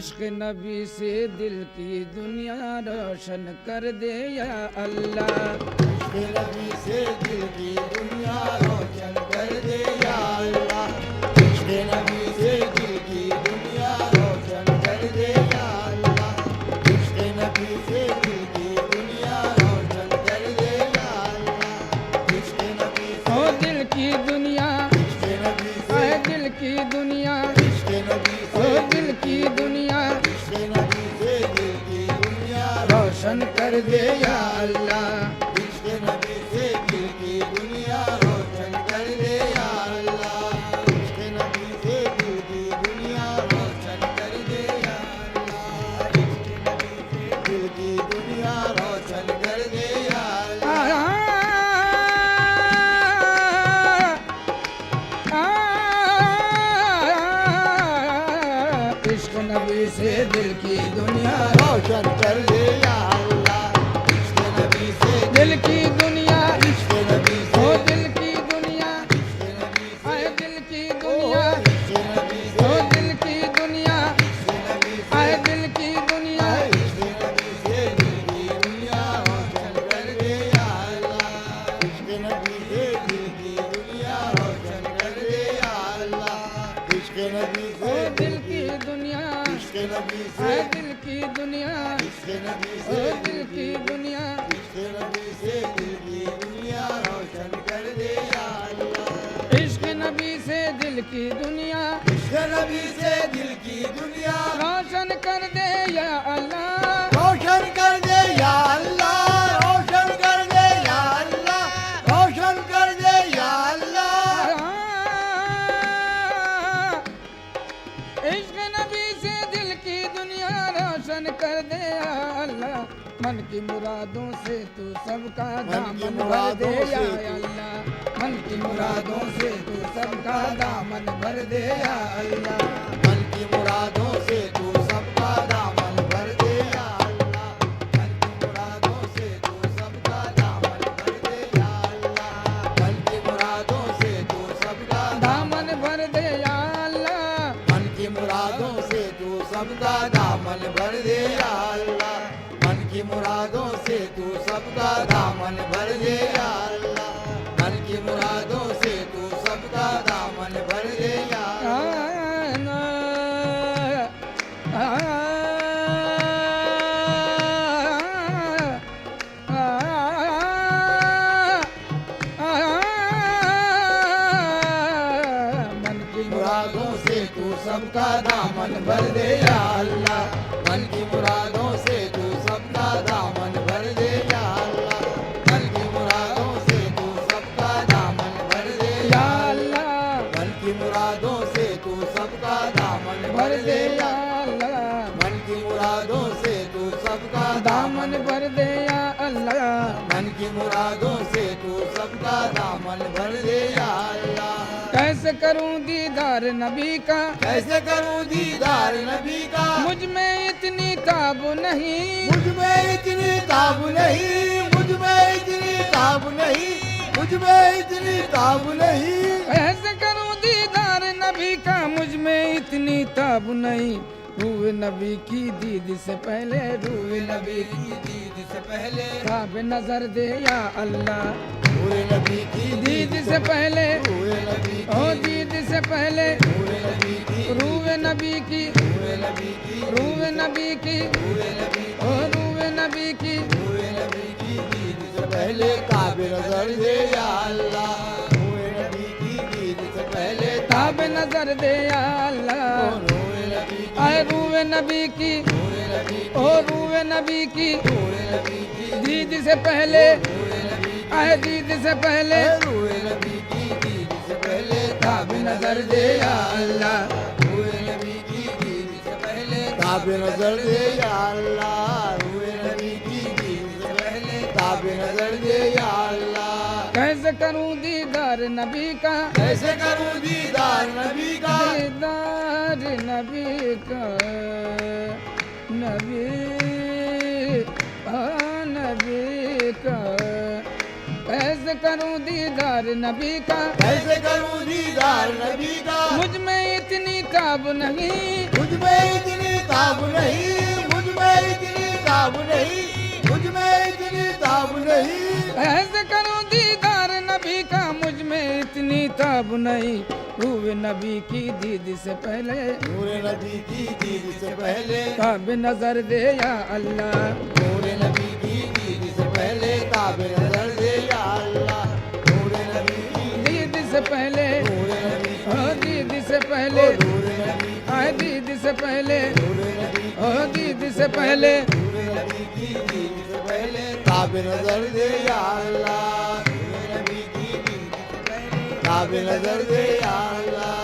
इश्क नबी से दिल की दुनिया रोशन कर दे या अल्लाह। इश्क नबी से दिल की दुनिया रोशन कर दे या अल्लाह। इश्क नबी से दिल की दुनिया रोशन कर दे या अल्लाह। इश्क नबी से दिल की दुनिया रोशन कर दे या अल्लाह। इश्क नबी से दिल की दुनिया, इश्क नबी से दिल की दुनिया, इश्क नबी से दिल की दुनिया इश्क नबी से दिल की दुनिया रोशन कर दे या अल्लाह। इश्क नबी से दिल की दुनिया रोशन कर दे या अल्लाह। इश्क नबी से दिल की दुनिया रोशन कर दे या अल्लाह। इश्क नबी से दिल की दुनिया रोशन कर दे या अल्लाह। इश्क नबी से दिल की दुनिया रोशन कर दे या अल्लाह। इश्क नबी से दिल की दुनिया, इश्क नबी ओ से दिल की दुनिया, इश्क नबी से आए दिल की दुनिया, इश्क नबी ओ से दिल की दुनिया, इश्क नबी से आए दिल की दुनिया इश्क नबी से दिल की दुनिया रोशन कर दे या अल्लाह। इश्क नबी से दिल की दुनिया रोशन कर दे या अल्लाह। इश्क नबी ओ से दिल की दुनिया, इश्क नबी से आए दिल की दुनिया, इश्क नबी ओ से दिल की दुनिया इश्क नबी से दिल की दुनिया रोशन कर दे या अल्लाह। इश्क नबी से दिल की दुनिया इश्क नबी से दिल की दुनिया रोशन कर दे या अल्लाह। रोशन कर दे या अल्लाह। रोशन कर दे या अल्लाह। रोशन कर दे या अल्लाह। इश्क नबी से दिल की दुनिया रोशन कर दे या अल्लाह। मन की मुरादों से तू सबका दामन भर दे या अल्लाह। मन की मुरादों से तू सबका दामन भर दे या अल्लाह। मन की मुरादों से तू सबका दामन भर दे या अल्लाह। मन की मुरादों से तू सबका दामन भर दे या अल्लाह। मन की मुरादों से तू सबका दामन भर दे या अल्लाह। मन की मुरादों से तू सबका दामन भर दे या अल्लाह। मन की मुरादों से तू सबका दामन भर दे या अल्लाह। मन की मुरादों से तू सबका दामन भर दे या मन की मुरादों से तू सबका दामन भर दे या अल्लाह। मन की मुरादों से तू सबका दामन भर दे या अल्लाह। मन की मुरादों से तू सबका दामन भर दे या या अल्लाह मन की मुरादों से तू सबका दामन भर भर दे दे या या अल्लाह। मन की मुरादों से तू सबका दामन भर दे या अल्लाह। मन की मुरादों से तू सबका दामन भर दे या अल्लाह। कैसे करूं दीदार नबी का, कैसे करूं दीदार नबी का। मुझ में इतनी ताब नहीं। मुझ में इतनी ताब नहीं। मुझ में इतनी ताब नहीं। मुझ में इतनी ताब नहीं। कैसे करूं दीदार नबी का, मुझ में इतनी ताब नहीं। रूह नबी की दीद से पहले, रूह नबी की दीद से पहले ताब नजर दे या अल्लाह। पूरे नबी की दीद से पहले, पूरे नबी ओ दीद से पहले पूरे नबी की रूह नबी की, पूरे नबी की रूह नबी की, पूरे नबी ओ रूह नबी की पूरे नबी की दीद से पहले काबे नजर दे या अल्लाह। पूरे नबी की दीद से पहले ताब नजर दे या अल्लाह। पूरे नबी की आए रूह नबी की, पूरे नबी ओ रूह नबी की पूरे नबी की दीद से पहले, पूरे नबी आए दीद से पहले पूरे नबी की दीद से पहले ताब नजर दे या अल्लाह। पूरे नबी की दीद से पहले काबे नजर दे या अल्लाह। पूरे नबी की दीद से पहले काबे नजर दे या अल्लाह। कैसे करूं दीदार नबी का, कैसे करूं दीदार नबी का। दीदार नबी का, नबी नबी का। कैसे करूं दीदार नबी का, कैसे करूं दीदार नबी का। मुझ में इतनी ताब नहीं। मुझ मुझ में इतनी ताब नहीं, मुझ में इतनी ताब नहीं, मुझ में इतनी ताब नहीं। ऐसे करूं दीदार नबी का, मुझ में इतनी ताब नहीं। हुए नबी की दीद से पहले, नूरे नबी की दीद से पहले, ताब नजर दे या अल्लाह। नूरे नबी की दीद से पहले ताब नजर दे या अल्लाह। नूरे नबी की दीद से पहले, नूरे नबी ओ दीद से पहले, नूरे नबी आए दीद से पहले, नूरे नबी ओ दीद से पहले, नूरे नबी की दीद से पहले ताब नजर दे या अल्लाह। नूरे नबी की दीद से पहले ताब नजर दे या अल्लाह।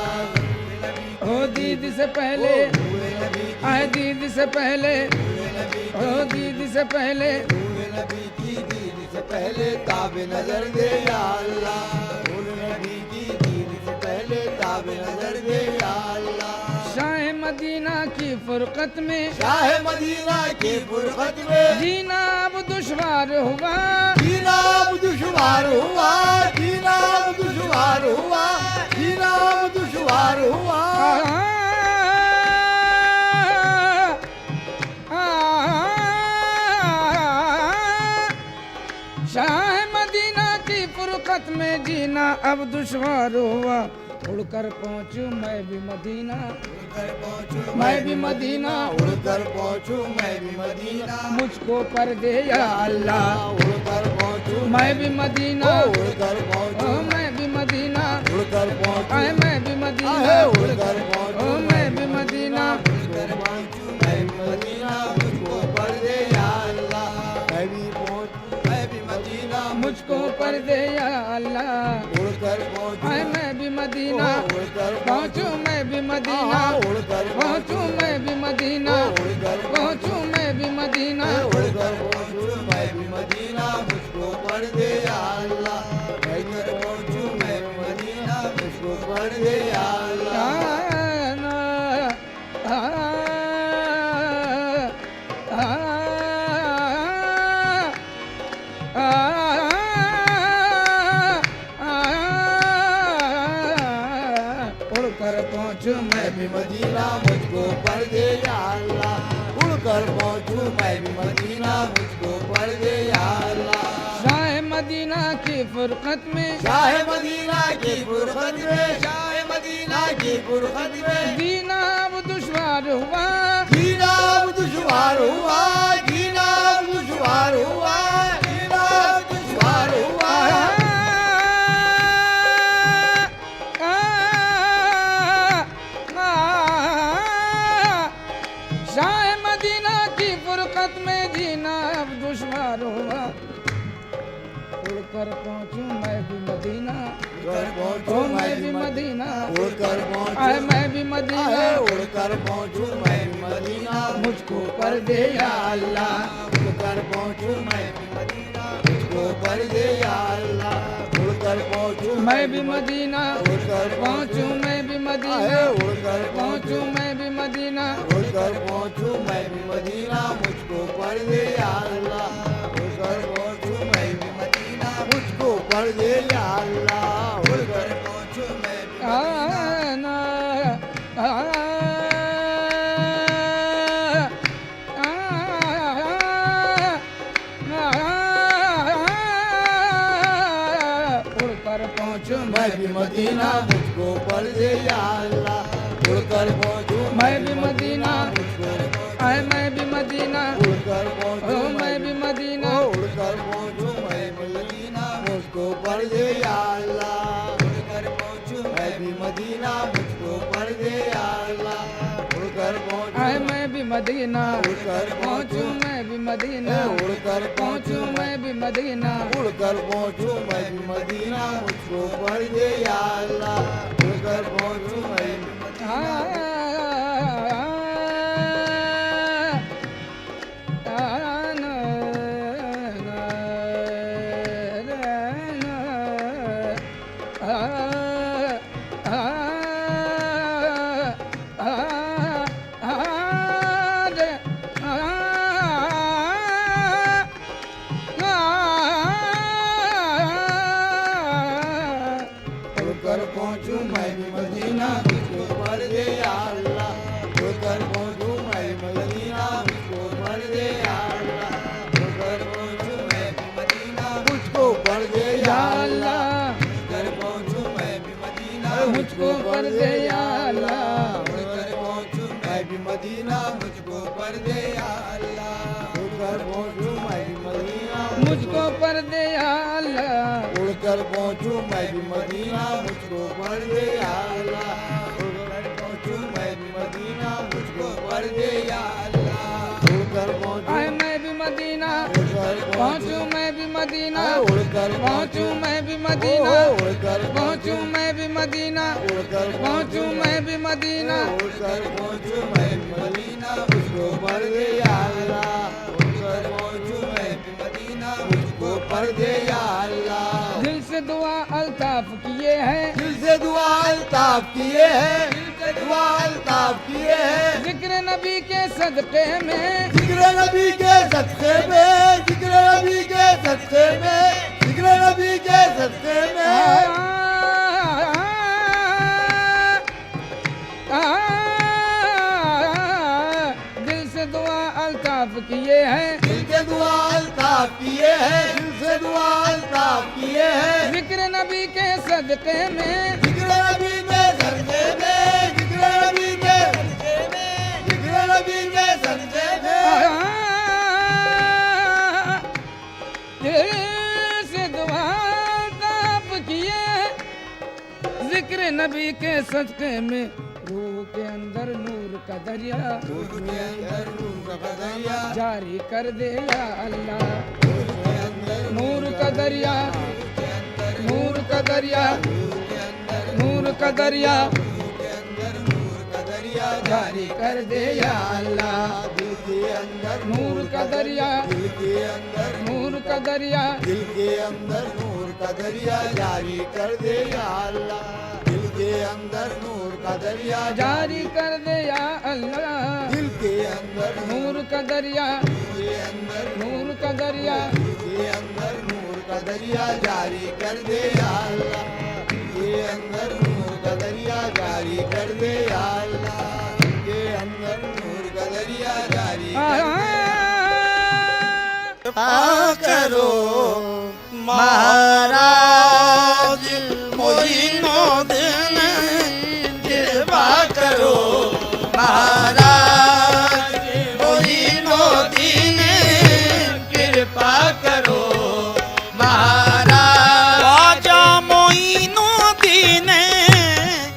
ओ दीद से पहले, नूरे नबी आए दीद से पहले, नूरे नबी ओ दीद से पहले, नूरे नबी की दीद से पहले ताब नजर दे या अल्लाह। नूरे नबी की दीद से पहले ताब नजर दे या अल्लाह। शाह मदीना की फुरकत में, शाह मदीना के फुरकत में जीना अब दुश्वार हुआ। जीना अब दुश्वार हुआ, जीना अब दुश्वार हुआ, जीना अब दुश्वार हुआ। शाह मदीना की फुरकत में जीना अब दुश्वार हुआ। उड़कर पहुंचूं मैं भी मदीना, उड़कर पहुंचूं मैं भी मदीना, उड़कर पहुंचूं मैं भी मदीना। मुझको पर दे या अल्लाह। उड़कर पहुंचूं मैं भी मदीना, उड़कर ओ पहुंचूं मैं भी मदीना, उड़कर पहुंचूं आए मैं भी मदीना, उड़कर ओ पहुंचूं मैं भी मदीना, उड़कर पहुंचूं मैं भी मदीना। मुझको पर दे या अल्लाह। मैं भी पहुंचूं मैं भी मदीना। मुझको पर दे या अल्लाह। उड़कर पहुंचूं आए मैं भी मदीना, उड़कर पहुंचूं मैं भी मदीना, उड़कर पहुंचूं मैं भी मदीना, उड़कर पहुंचूं मैं भी मदीना। उड़कर पहुंचूं मैं भी मदीना। मुझको पर दे या अल्लाह। उड़कर पहुंचूं मैं भी मदीना। मुझको पर दे या अल्लाह। उड़कर पहुंचूं मैं मैं भी मदीना। मुझको पर दे या अल्लाह। उड़कर पहुंचूं मैं भी मदीना। मुझको पर दे या अल्लाह। शाह मदीना की फुरकत में, शाह मदीना की फुरकत में, शाह मदीना की फुरकत में जीना अब दुश्वार हुआ। जीना अब दुश्वार हुआ, जीना अब दुश्वार हुआ, जीना अब दुश्वार हुआ। शाह मदीना की फुरकत में जीना अब दुश्वार हुआ। उड़कर पहुंचूं मैं भी मदीना, उड़कर ओ पहुंचूं मैं भी मदीना, उड़कर आए पहुंचूं मैं भी मदीना। उड़कर पहुंचूं मैं भी मदीना। मुझको पर दे या अल्लाह। उड़कर पहुंचूं मैं भी मदीना। मुझको पर दे या अल्लाह। उड़कर पहुंचूं मैं भी मदीना, उड़कर पहुंचूं मैं भी मदीना, उड़कर पहुंचूं मैं भी मदीना। उड़कर पहुंचूं मैं भी मदीना। मुझको पर दे या अल्लाह। उड़कर पहुंचूं मैं भी मदीना। मुझको पर दे या अल्लाह। उड़कर पहुंचूं मैं भी आना उड़कर पहुंचूं मैं भी मदीना। मुझको पर दे या अल्लाह। उड़कर पहुंचूं मैं भी मदीना, मुझको आए मैं भी मदीना, उड़कर ओ पहुंचूं मैं भी मदीना। उड़कर पहुंचूं मैं भी मदीना। मुझको पर दे या अल्लाह। उड़कर पहुंचूं मैं भी मदीना। मुझको पर दे या अल्लाह। उड़कर पहुंचूं आए मैं भी मदीना, उड़कर पहुंचूं मैं भी मदीना, उड़कर पहुंचूं मैं भी मदीना। उड़कर पहुंचूं मैं भी मदीना। मुझको पर दे या अल्लाह। उड़कर पहुंचूं मैं भी मदीना। उड़कर पहुंचूं मैं भी मदीना। मुझको पर दे या भर दे या अल्लाह। उड़कर पहुंचूं मैं भी मदीना मुझको पर दे या अल्लाह। उड़कर पहुंचूं मैं भी मदीना मुझको पर दे या अल्लाह। उड़कर पहुंचूं मैं भी मदीना मुझको पर दे या अल्लाह। उड़कर पहुंचूं मैं भी मदीना मुझको पर दे या अल्लाह। उड़कर पहुंचूं आए मैं भी मदीना उड़कर पहुंचूं मैं भी मदीना उड़कर पहुंचूं मैं भी मदीना उड़कर पहुंचूं मैं भी मदीना उड़कर पहुंचूं मैं भी मदीना उड़कर पहुंचूं मैं भी मदीना मुझको पर दे या अल्लाह। उड़कर पहुंचूं मैं भी मदीना मुझको पर दे या अल्लाह। दिल से दुआ अल्ताफ किए हैं दिल से दुआ अल्ताफ किए हैं दिल से दुआ अल्ताफ किए हैं। जिक्र नबी के सदके में जिक्र नबी के सदके में जिक्र नबी के सदके में जिक्र नबी के सदके में दिल से दुआ अल्ताफ किए हैं दिल से दुआ अल्ताफ किए हैं दिल से दुआ अल्ताफ किए हैं। जिक्र नबी के सदके में जिक्र नबी के सदके में जिक्र नबी के सदके में जिक्र नबी के सदके में दिल से दुआ अल्ताफ किए हैं। जिक्र नबी के सदके में रूह के अंदर नूर का दरिया रूह के अंदर नूर का दरिया जारी कर दे या अल्लाह। रूह के अंदर नूर का दरिया नूर का दरिया नूर का दरिया के अंदर नूर का दरिया जारी कर दे या अल्लाह। दिल के अंदर नूर का दरिया दिल के अंदर नूर का दरिया दिल के अंदर नूर का दरिया जारी कर दे या अल्लाह। दिल के अंदर नूर का दरिया जारी कर दे या अल्लाह। दिल के अंदर नूर का दरिया के अंदर नूर का दरिया के अंदर नूर का दरिया जारी कर दे या अल्लाह। के अंदर नूर का दरिया जारी कर दे या अल्लाह। के अंदर नूर का दरिया जारी करो महाराज मोइनुद्दीन कृपा करो महाराज मोइनुद्दीन कृपा करो महाराज ख्वाजा मोइनुद्दीन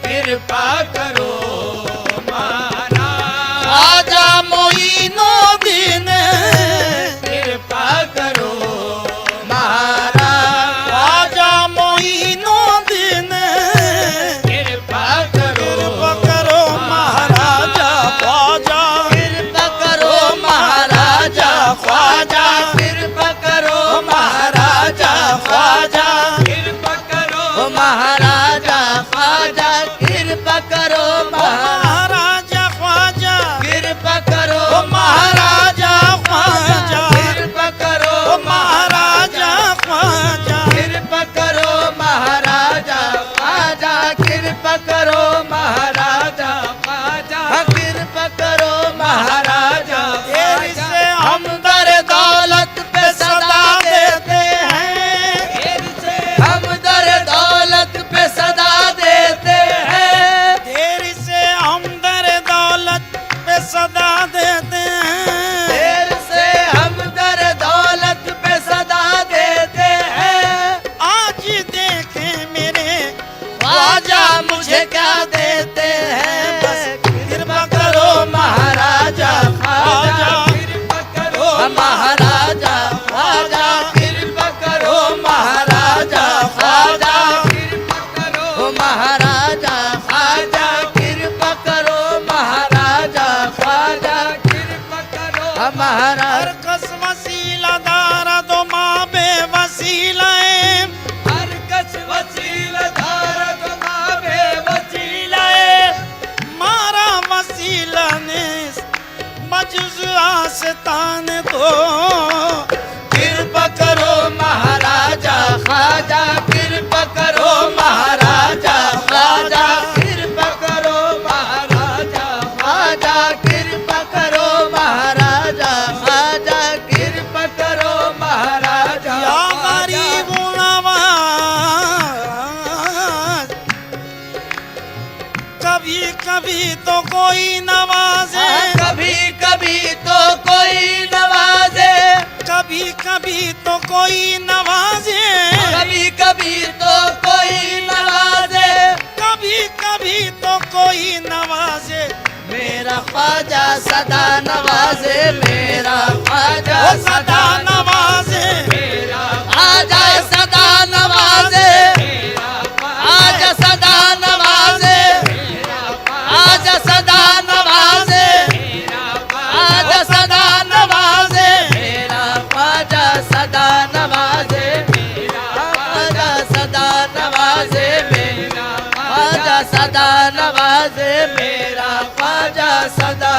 कृपा करो महाराज ख्वाजा मोइनुद्दीन कृपा करो महाराज ख्वाजा मोइनुद्दीन कृपा करो कृपा करो महाराजा ख्वाजा कृपा करो महाराजा ख्वाजा कृपा करो महाराजा ख्वाजा कृपा करो महाराजा ख्वाजा कृपा करो महाराजा ख्वाजा कृपा करो महाराजा ख्वाजा कृपा करो महाराजा ख्वाजा कृपा करो महाराजा ख्वाजा कृपा करो महाराजा ख्वाजा कृपा करो महाराजा तेरी से हम दर दौलत पे सदा देते हैं हम दर दौलत पे सदा देते हैं तेरी से हम दर दौलत पे सदा देते हैं देर से हम दर दौलत पे सदा देते हैं आज देखे मेरे ख्वाजा मुझे क्या देते हैं बस कृपा करो महाराजा ख्वाजा कृपा करो महाराजा ख्वाजा कृपा करो महाराजा ख्वाजा कृपा करो महाराजा ख्वाजा कृपा करो महाराजा ख्वाजा कृपा करो हमारा हर कस वसीला दारा दो माँ बे वसीलाए हर कस वसीला धार तुम्हारे वसीलाए मारा वसीला ने मजज आस्तान दो कृपा करो महाराजा ख्वाजा कृपा करो महाराजा ख्वाजा कृपा करो महाराजा ख्वाजा कृपा करो महाराजा ख्वाजा कृपा करो महाराजा या गरीब नवाज कोई नवाजे, कभी कभी तो कोई नवाजे, कभी कभी तो कोई नवाजे, कभी कभी तो कोई नवाजे, कभी कभी तो कोई नवाजे। मेरा ख्वाजा सदा नवाजे, मेरा ख्वाजा वो सदा नवाजे, मेरा ख्वाजा सदा नवाजे, आजा सदा नवाजे, आजा सदा नवाजे, आजा सदा नवाजे, मेरा ख्वाजा सदा नवाजे, ख्वाजा सदा नवाजे, मेरा ख्वाजा सदा नवाजे, मेरा ख्वाजा सदा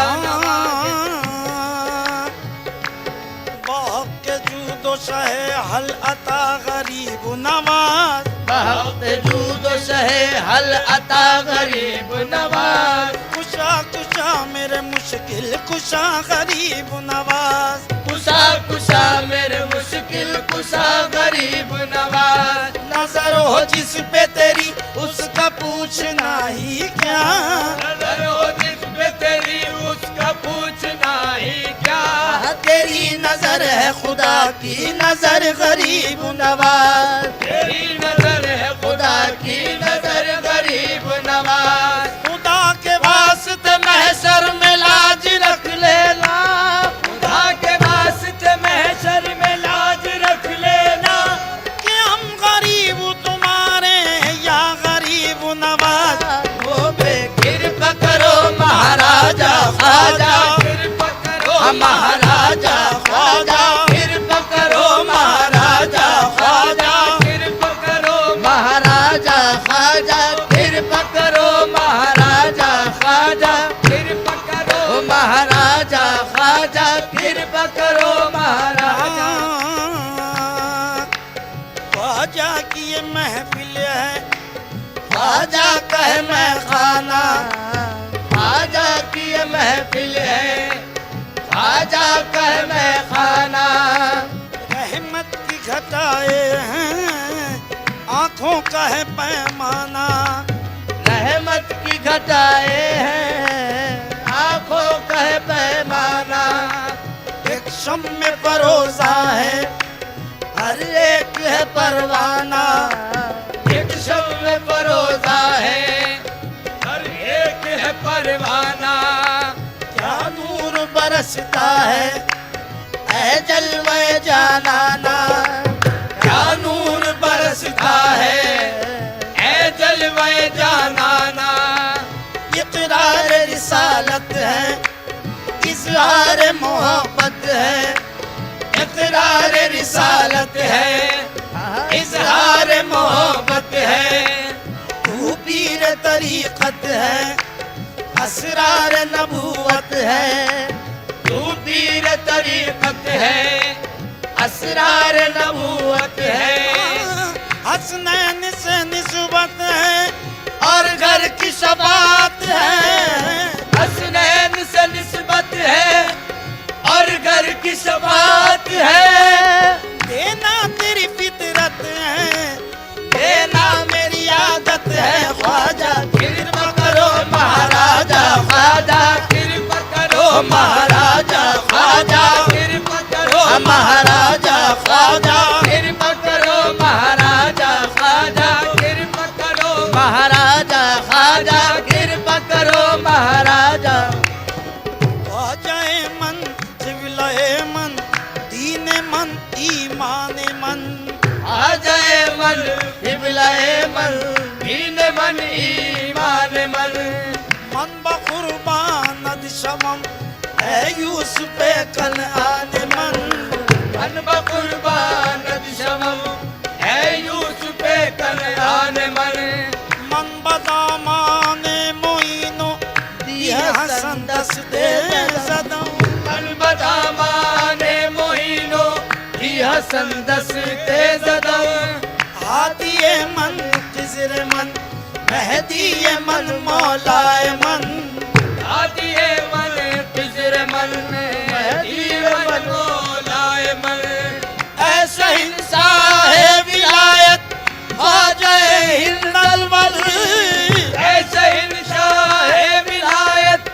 बहुत के जूदो शहे हल अता गरीब नवाज, बहुत जूद शहे हल अता गरीब नवाज, कुशा कुशा मेरे मुश्किल कुशा गरीब नवाज, कुशा कुशा मेरे मुश्किल कुशा गरीब नवाज, नजर हो जिस पे तेरी उसका पूछना ही क्या, नजर हो जिस पे तेरी उसका पूछना ही क्या, तेरी नजर है खुदा की नजर गरीब नवाज, तेरी नजर है खुदा की नजर गरीब नवाज, खुदा के वास्ते महशर में लाज रख लेना, खुदा के वास्ते महशर में लाज रख लेना, कि हम गरीब तुम्हारे या गरीब नवाज, वो कृपा करो महाराजा ख्वाजा, कृपा करो महाराजा ख्वाजा, कृपा करो महाराजा ख्वाजा, कृपा करो महाराजा ख्वाजा, कृपा करो महाराजा ख्वाजा, कृपा करो महाराजा ख्वाजा, कृपा करो महाराजा। ख्वाजा की ये महफिल है, ख्वाजा कह मैं खाना, ख्वाजा की ये महफिल है, ख्वाजा कह मैं खाना, रहमत की घटाए हैं आंखों का है पैमाना, रहमत की घटाए हैं आंखों का है पैमाना, एक शम में परोसा है हर एक है परवाना, एक शब में परोसा है हर एक है परवाना, क्या नूर बरसता है ऐ जलवे जानाना, क्या नूर बरसता है ऐ जलवे जानाना, इकरार रिसालत है इजहार मोहब्बत है, इकरार रिसालत है इजहार मोहब्बत है, तू पीर तरीकत है असरार नबूवत है, तू पीर तरीकत है असरार नबूवत है, हसनैन से निस्बत है और घर की शबात है, हसनैन से निस्बत है और घर की शबात है, देना तेरी फितरत है, देना मेरी आदत है, ख्वाजा कृपा करो महाराजा ख्वाजा, कृपा करो महाराजा ख्वाजा, कृपा करो महाराजा ख्वाजा, कृपा करो महाराजा ख्वाजा, कृपा करो महाराजा ख्वाजा, कृपा करो महाराजा। ख्वाजाए मन जिबलाए मन दीन मन ईमान मन, आ जाए मन इबलाए मन दीन मन ईमान मन, मन बकुर्बान शमम है यूसुफ कनआन मन, मन बकुर्बान शमम है यूसुफ कनआन मन, मन बदामान मोइनो दिया हसन दस्ते सदम, मन बदामाने मोहिनो ही हसन दस्ते ज़दौ, हादिए मन खिज़र मन मेहदीए मन मौलाए मन, आदिए मन खिज़र मन मेहदीए मन मौलाए मन, ऐसा इंसान है विलायत ख्वाजा-ए-हिंद अलवल, ऐसा इंसान है विलायत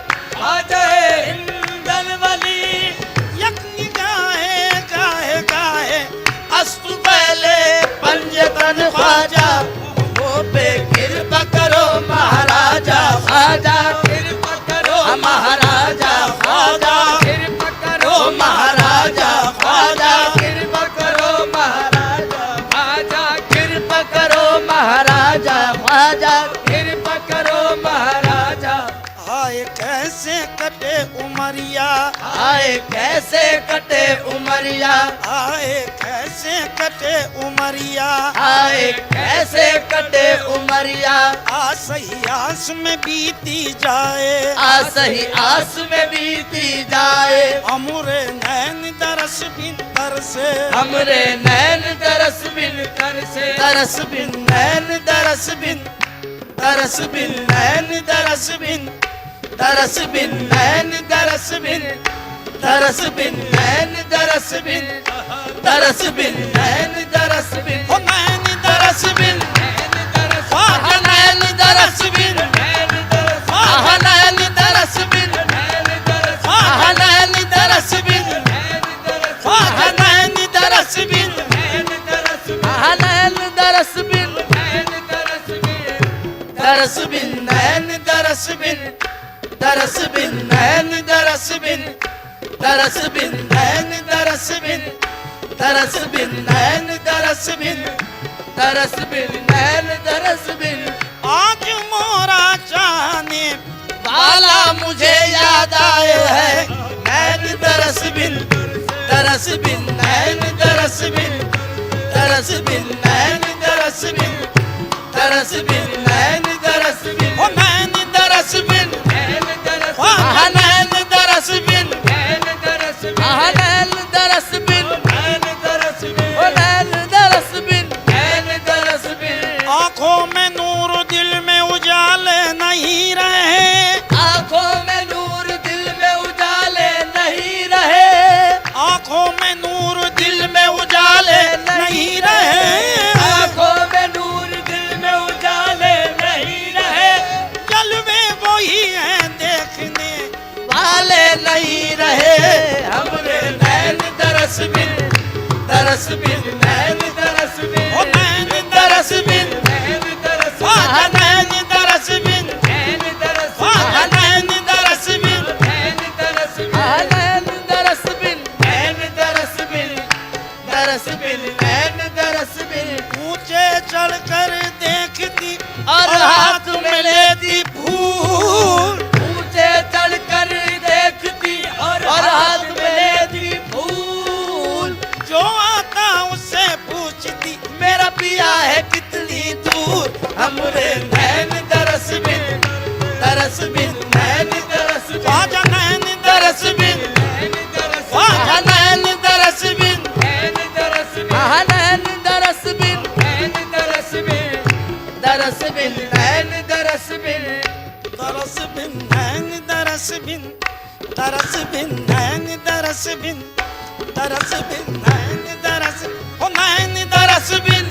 आए कैसे कटे उमरिया, आए कैसे कटे उमरिया, आए कैसे कटे उमरिया, आस ही आस में बीती जाए, आस ही आस में बीती जाए, हमरे नैन दरस बिन तरसे, हमरे नैन तरस बिन तरसे, तरस बिन नैन तरस बिन, तरस बिन नैन तरस बिन, तरस बिन नैन तरस बिन, तरस बिन नैन तरस बिन, तरस बिन नैन तरस बिन, हो नैन दरस बिन, आह नैन तरस बिन, आह नैन तरस बिन, आह नैन तरस बिन, आह नैन तरस बिन, आह नैन तरस बिन, तरस बिन नैन तरस बिन, तरस बिन नैन तरस बिन, तरस बिन नैन तरस बिन, तरस बिन नैन तरस बिन, तरस बिन नैन तरस बिन, आज मोरा जाने वाला मुझे याद आए है, नैन तरस बिन, तरस बिन नैन तरस बिन, तरस बिन नैन तरस बिन, तरस बिन नैन तरस बिन, हो नैन दरस बिन, आह नैन तरस बिन, आह नैन तरस बिन, ओ नैन तरस बिन, नैन तरस बिन, आंखों में नूर दिल में उजाले नहीं रहे, आंखों में नूर दिल में उजाले नहीं रहे, आंखों में नूर दिल में उजाले नहीं रहे, आंखों में नूर दिल में उजाले नहीं रहे, जलवे वही हैं देखने वाले नहीं रहे, हमरे नैन तरस बिन, तरस बिन नैन तरस बिन, हो नैन तरस बिन, आह नैन तरस बिन, आह नैन तरस बिन, आह नैन तरस बिन, नैन तरस बिन, तरस बिन नैन तरस बिन, ऊंचे चढ़कर देखती और हाथ में लेती फूल, ऊंचे चढ़कर देखती और हाथ में लेती फूल, जो आता उससे पूछती मेरा पिया है कितनी दूर, हमरे नैन तरस बिन, तरस बिन नैन तरस बिन, आजा नैन तरस बिन, आह नैन तरस बिन, आह नैन तरस बिन, तरस बिन नैन तरस बिन, तरस बिन नैन दरस बिन, तरस बिन नैन दरस बिन, तरस बिन नैन दरस, हो नैन दरस बिन,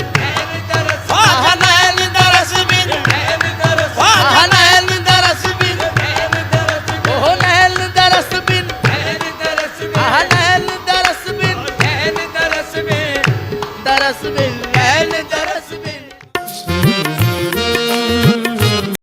आह नैन तरस बिन, आह नैन तरस बिन, ओ नैन तरस बिन, आह नैन तरस बिन, तरस बिन नैन तरस